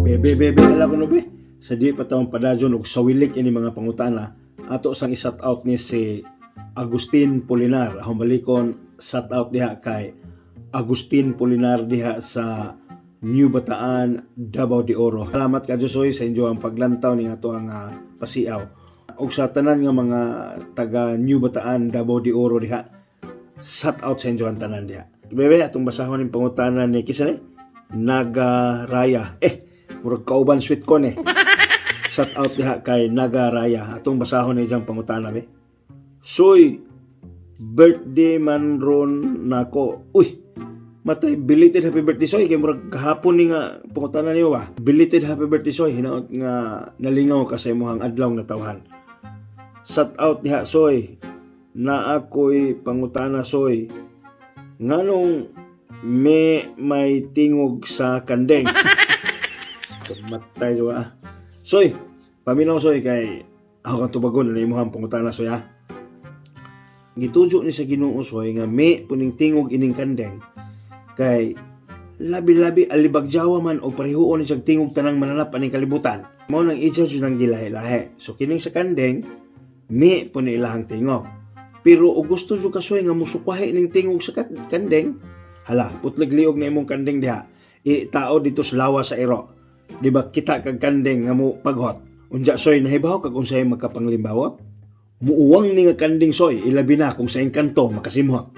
Bebe ala ko no be. Sa di pa taong padadyon og sawilik ini mga pangutana. Ato sang i-shout out ni si Agustin Polinar. Ahong balikon shout out diha kay Agustin Polinar diha sa New Bataan, Davao de Oro. Salamat ka Josoy sa inyo ang paglantaw ni ato ang pasiaw. Og sa tanan nga mga taga New Bataan, Davao de Oro diha. Shout out sa inyo ang tanan diha. Bebe, atong basahon ng pangutanan ni kisa ni Naga Raya. Murag kauban sweet ko ni. Shout out diha kay Naga Raya. Atong basahon ni diyang pangutanan be. Soy, birthday man ron nako. Uy, matay, belated happy birthday soy. Kaya murag kahapon ni nga pangutanan niyo ba? Belated happy birthday soy. Hinaot nga nalingaw ka sa imuhang adlaw na tawhan. Shout out diha soy. Na ako'y pangutana soy. Nganong may tingog sa kandeng. Matay so Soy, paminaw soy kay ako kang tubagon na imuhang pangutana soy ha. Gitujo ni sa Ginoo soy nga may puning tingog ining kandeng kay labi-labi alibagjawa man o parehoon ni siyang tingog tanang mananap aning kalibutan. Mao nang i-judge nang gilahi-lahi. So kining sa kandeng may po ni ilahang tingog. Pero o gusto jud kasoy nga musukwahi ning tingog sa kandeng, hala, putlag liog na imong kandeng diha. Tao dito sa lawa sa iro. Di ba kita kag kandeng nga mo paghot. Unja soy nahibaw kag unsay magkapanglimbawot? Muuwang ni nga kandeng soy, ilabi na kung sa engkanto makasimhot.